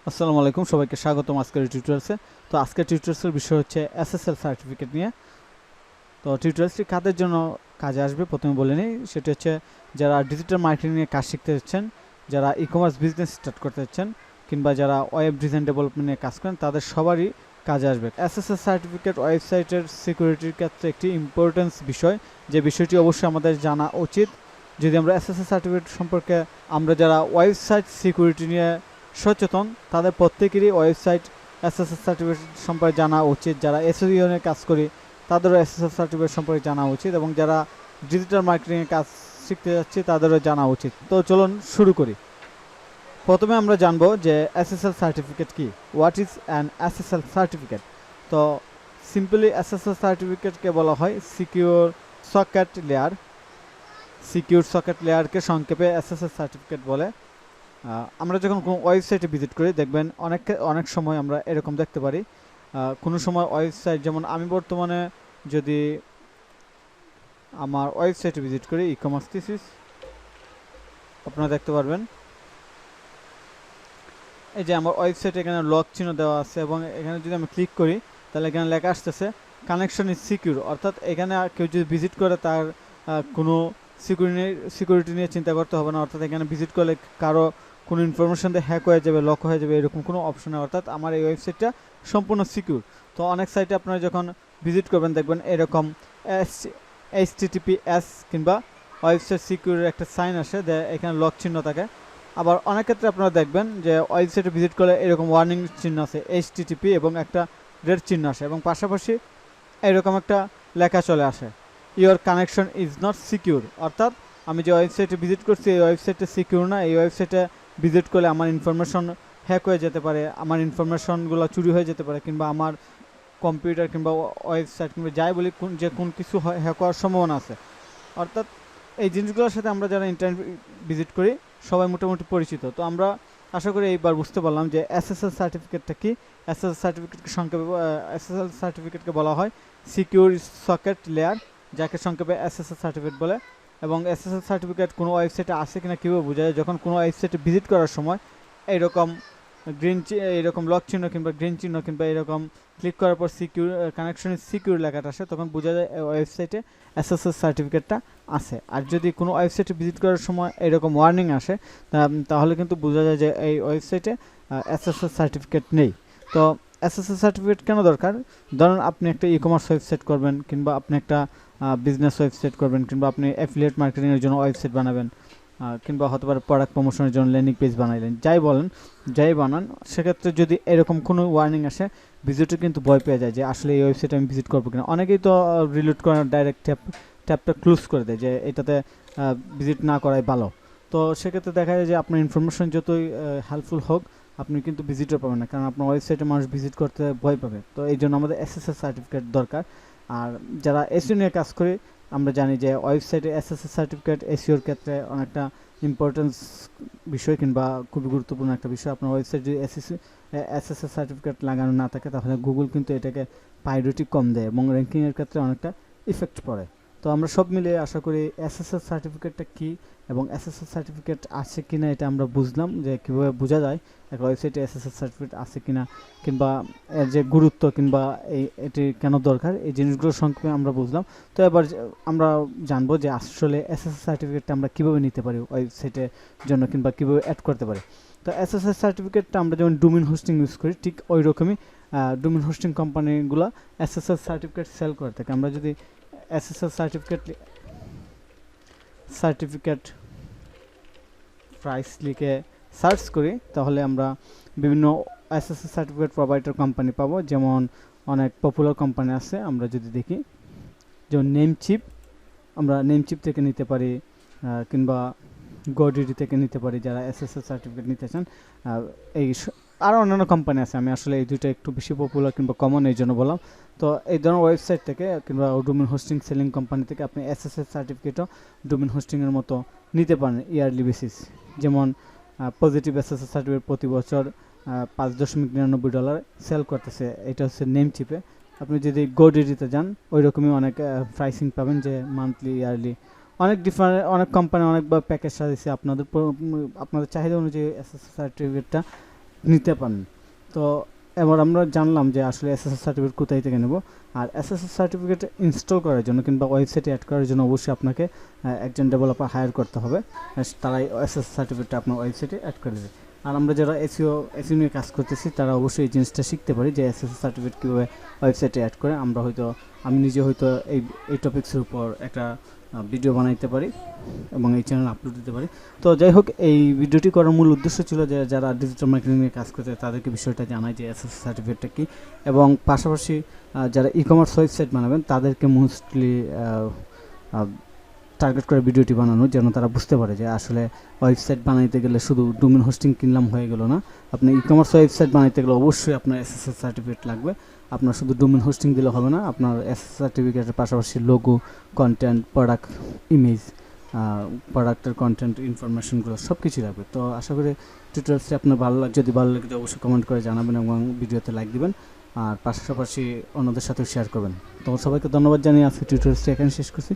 আসসালামু আলাইকুম, সবাইকে স্বাগতম আজকের টিউটোরিয়ালসে। তো আজকের টিউটোরিয়ালসের বিষয় হচ্ছে এসএসএল সার্টিফিকেট নিয়ে। তো টিউটোরিয়ালসটি কাদের জন্য কাজে আসবে প্রথমে বলে নিই। সেটি হচ্ছে যারা ডিজিটাল মার্কেটিং নিয়ে কাজ শিখতে যাচ্ছেন, যারা ই-কমার্স বিজনেস স্টার্ট করতে যাচ্ছেন, কিংবা যারা ওয়েব ডিজাইন ডেভেলপমেন্ট নিয়ে কাজ করেন, তাদের সবারই কাজে আসবে। এসএসএল সার্টিফিকেট ওয়েবসাইটের সিকিউরিটির ক্ষেত্রে একটি ইম্পর্টেন্স বিষয়, যে বিষয়টি অবশ্যই আমাদের জানা উচিত। যদি আমরা এসএসএল সার্টিফিকেট সম্পর্কে, আমরা যারা ওয়েবসাইট সিকিউরিটি নিয়ে সচেতন, তাদের প্রত্যেকেরই ওয়েবসাইট এসএসএল সার্টিফিকেট সম্পর্কে জানা উচিত। যারা এসইও নিয়ে কাজ করি তাদেরও এসএসএল সার্টিফিকেট সম্পর্কে জানা উচিত, এবং যারা ডিজিটাল মার্কেটিংয়ে কাজ শিখতে যাচ্ছে তাদেরও জানা উচিত। তো চলুন শুরু করি। প্রথমে আমরা জানবো যে এসএসএল সার্টিফিকেট কি। What is an SSL certificate? তো সিম্পলি এসএসএল সার্টিফিকেটকে বলা হয় secure socket layer. Secure socket লেয়ারকে সংক্ষেপে এসএসএল সার্টিফিকেট বলে। আমরা যখন কোনো ওয়েবসাইটে ভিজিট করি, দেখবেন অনেক সময় আমরা এরকম দেখতে পারি। কোনো সময় ওয়েবসাইট, যেমন আমি বর্তমানে যদি আমার ওয়েবসাইটে ভিজিট করি, ই-কমার্স থিসিস, আপনারা দেখতে পারবেন এই যে আমার ওয়েবসাইটে এখানে লক চিহ্ন দেওয়া আছে, এবং এখানে যদি আমি ক্লিক করি তাহলে এখানে লেখা আসতেছে কানেকশন ইজ সিকিউর। অর্থাৎ এখানে কেউ যদি ভিজিট করে তার কোনো সিকিউরিটি নিয়ে চিন্তা করতে হবে না। অর্থাৎ এখানে ভিজিট করলে কারো কোনো ইনফরমেশন দিয়ে হ্যাক হয়ে যাবে, লক হয়ে যাবে, এরকম কোনো অপশন নেই। অর্থাৎ আমার এই ওয়েবসাইটটা সম্পূর্ণ সিকিউর। তো অনেক সাইটে আপনারা যখন ভিজিট করবেন দেখবেন এরকম HTTPS কিংবা ওয়েবসাইট সিকিউরের একটা সাইন আসে, এখানে লক চিহ্ন থাকে। আবার অনেক ক্ষেত্রে আপনারা দেখবেন যে ওয়েবসাইটে ভিজিট করলে এরকম ওয়ার্নিং চিহ্ন আছে HTTP, এবং একটা রেড চিহ্ন আসে, এবং পাশাপাশি এরকম একটা লেখা চলে আসে your connection is not secure. অর্থাৎ আমি যে ওয়েবসাইটে ভিজিট করছি এই ওয়েবসাইটটা সিকিউর না। এই ওয়েবসাইটে ভিজিট করলে আমার ইনফরমেশন হ্যাক হয়ে যেতে পারে, আমার ইনফরমেশনগুলো চুরি হয়ে যেতে পারে, কিংবা আমার কম্পিউটার কিংবা ওয়েবসাইট কিংবা যাই বলি কোন কিছু হ্যাক হওয়ার সম্ভাবনা আছে। অর্থাৎ এই জিনিসগুলোর সাথে আমরা যারা ইন্টারনেট ভিজিট করি সবাই মোটামুটি পরিচিত। তো আমরা আশা করি এইবার বুঝতে পারলাম যে এসএসএল সার্টিফিকেটটা কি। এসএসএল সার্টিফিকেটকে সংক্ষেপে এসএসএল সার্টিফিকেটকে বলা হয় সিকিউর সকেট লেয়ার, যাকে সংক্ষেপে এসএসএল সার্টিফিকেট বলে। এবং এসএসএল সার্টিফিকেট কোনো ওয়েবসাইটে আছে কিনা কীভাবে বোঝা যায়? যখন কোনো ওয়েবসাইটে ভিজিট করার সময় এইরকম এইরকম লক চিহ্ন কিংবা গ্রিন চিহ্ন কিংবা এরকম ক্লিক করার পর সিকিউর কানেকশন সিকিউর লেখাটা আসে, তখন বোঝা যায় ওয়েবসাইটে এসএসএল সার্টিফিকেটটা আছে। আর যদি কোনো ওয়েবসাইটে ভিজিট করার সময় এরকম ওয়ার্নিং আসে, তাহলে কিন্তু বোঝা যায় যে এই ওয়েবসাইটে এসএসএল সার্টিফিকেট নেই। তো এসএসএল সার্টিফিকেট কেন দরকার? ধরুন আপনি একটা ই-কমার্স ওয়েবসাইট করবেন, কিংবা আপনি একটা বিজনেস ওয়েবসাইট করবেন, কিংবা আপনি অ্যাফিলিয়েট মার্কেটিংয়ের জন্য ওয়েবসাইট বানাবেন, কিংবা হতে পারে প্রোডাক্ট প্রমোশনের জন্য ল্যান্ডিং পেজ বানাইলেন, যাই বানান, সেক্ষেত্রে যদি এরকম কোনো ওয়ার্নিং আসে, ভিজিটর কিন্তু ভয় পেয়ে যায় যে আসলে এই ওয়েবসাইটে আমি ভিজিট করবো কিনা। অনেকেই তো রিলোড করে ডাইরেক্ট ট্যাবটা ক্লোজ করে দেয় যে এটাতে ভিজিট না করাই ভালো। তো সেক্ষেত্রে দেখা যায় যে আপনার ইনফরমেশন যতই হেল্পফুল হোক, আপনি কিন্তু ভিজিটর পাবেন না, কারণ আপনার ওয়েবসাইটে মানুষ ভিজিট করতে ভয় পাবে। তো এই জন্য আমাদের এসএসএল সার্টিফিকেট দরকার। আর যারা এসইও নিয়ে কাজ করে, আমরা জানি যে ওয়েবসাইটে এসএসএল সার্টিফিকেট এসইওর ক্ষেত্রে অনেকটা ইম্পর্টেন্স বিষয়, কিংবা খুবই গুরুত্বপূর্ণ একটা বিষয়। আপনার ওয়েবসাইট যদি এসএসএল সার্টিফিকেট লাগানো না থাকে, তাহলে গুগল কিন্তু এটাকে প্রায়োরিটি কম দেয়, এবং র্যাঙ্কিংয়ের ক্ষেত্রে অনেকটা ইফেক্ট পড়ে। তো আমরা সব মিলিয়ে আশা করি এসএসএল সার্টিফিকেটটা কী এবং এসএসএল সার্টিফিকেট আছে কিনা এটা আমরা বুঝলাম, যে কীভাবে বোঝা যায় একটা ওয়েবসাইটে এসএসএল সার্টিফিকেট আছে কিনা, কিংবা এর যে গুরুত্ব, কিংবা এটি কেন দরকার, এই জিনিসগুলো সংক্ষেপে আমরা বুঝলাম। তো এবার আমরা জানবো যে আসলে এসএসএল সার্টিফিকেটটা আমরা কীভাবে নিতে পারি ওয়েবসাইটের জন্য, কিংবা কীভাবে অ্যাড করতে পারি। তো এসএসএল সার্টিফিকেটটা আমরা যেমন ডোমেইন হোস্টিং ইউজ করি, ঠিক ওই রকমই ডোমেইন হোস্টিং কোম্পানিগুলো এসএসএল সার্টিফিকেট সেল করে থাকে। আমরা যদি এসএসএল সার্টিফিকেট প্রাইস লিখে সার্চ করি, তাহলে আমরা বিভিন্ন এসএসএল সার্টিফিকেট প্রোভাইডার কোম্পানি পাবো। যেমন অনেক পপুলার কোম্পানি আছে, আমরা যদি দেখি যেমন নেমচিপ, আমরা নেমচিপ থেকে নিতে পারি, কিংবা গোডিডি থেকে নিতে পারি যারা এসএসএল সার্টিফিকেট নিতে চান। এই আরও অন্যান্য কোম্পানি আছে, আমি আসলে এই দুইটা একটু বেশি পপুলার কিংবা কমন এই জন্য বললাম। তো এই ধরনের ওয়েবসাইট থেকে কিংবা ডোমেইন হোস্টিং সেলিং কোম্পানি থেকে আপনি এসএসএল সার্টিফিকেটও ডোমেইন হোস্টিংয়ের মতো নিতে পারেন ইয়ারলি বেসিস। যেমন পজিটিভ এসএসএল সার্টিফিকেট প্রতি বছর $5.99 সেল করতেছে, এটা হচ্ছে নেমচিপে। আপনি যদি গোডিডিতে যান, ওই রকমই অনেক প্রাইসিং পাবেন, যে মান্থলি ইয়ারলি অনেক ডিফারেন্ট, অনেক কোম্পানি অনেকবার প্যাকেজ সাজিয়েছে আপনাদের চাহিদা অনুযায়ী এসএসএল সার্টিফিকেটটা নিতে পারেন। তো এবার আমরা জানলাম যে আসলে এসএসএস সার্টিফিকেট কোথায় থেকে নেব। আর এসএসএস সার্টিফিকেট ইনস্টল করার জন্য কিংবা ওয়েবসাইটে অ্যাড করার জন্য অবশ্যই আপনাকে একজন ডেভেলপার হায়ার করতে হবে, তারাই এসএসএস সার্টিফিকেটটা আপনার ওয়েবসাইটে অ্যাড করে দেবে। আর আমরা যারা এসইও নিয়ে কাজ করতেছি তারা অবশ্যই এই জিনিসটা শিখতে পারি যে এসএসএস সার্টিফিকেট কীভাবে ওয়েবসাইটে অ্যাড করে। আমরা হয়তো আমি নিজে হয়তো এই টপিক্সের উপর একটা ভিডিও বানাইতে পারি এবং এই চ্যানেল আপলোড দিতে পারি। তো যাই হোক, এই ভিডিওটি করার মূল উদ্দেশ্য ছিল যে যারা ডিজিটাল মার্কেটিং নিয়ে কাজ করতে তাদেরকে বিষয়টা জানাই যে এসএসএস সার্টিফিকেটটা কী, এবং পাশাপাশি যারা ইকমার্স ওয়েবসাইট বানাবেন তাদেরকে মোস্টলি টার্গেট করে ভিডিওটি বানানো, যেন তারা বুঝতে পারে যে আসলে ওয়েবসাইট বানাইতে গেলে শুধু ডোমেন হোস্টিং কিনলাম হয়ে গেল না, আপনি ইকমার্স ওয়েবসাইট বানাইতে গেলে অবশ্যই আপনার এসএসএস সার্টিফিকেট লাগবে। আপনার শুধু ডোমেন হোস্টিং দিলে হবে না, আপনার এসএসএস সার্টিফিকেটের পাশাপাশি লোগো, কন্টেন্ট, প্রোডাক্ট ইমেজ, প্রোডাক্টের কন্টেন্ট ইনফরমেশনগুলো সব কিছুই লাগবে। তো আশা করি টিউটোরিয়ালসটি আপনার যদি ভালো লাগে অবশ্যই কমেন্ট করে জানাবেন এবং ভিডিওতে লাইক দিবেন, আর পাশাপাশি অন্যদের সাথেও শেয়ার করবেন। তো সবাইকে ধন্যবাদ জানিয়ে আজকে টিউটোরিয়ালসটি এখানে শেষ করছি।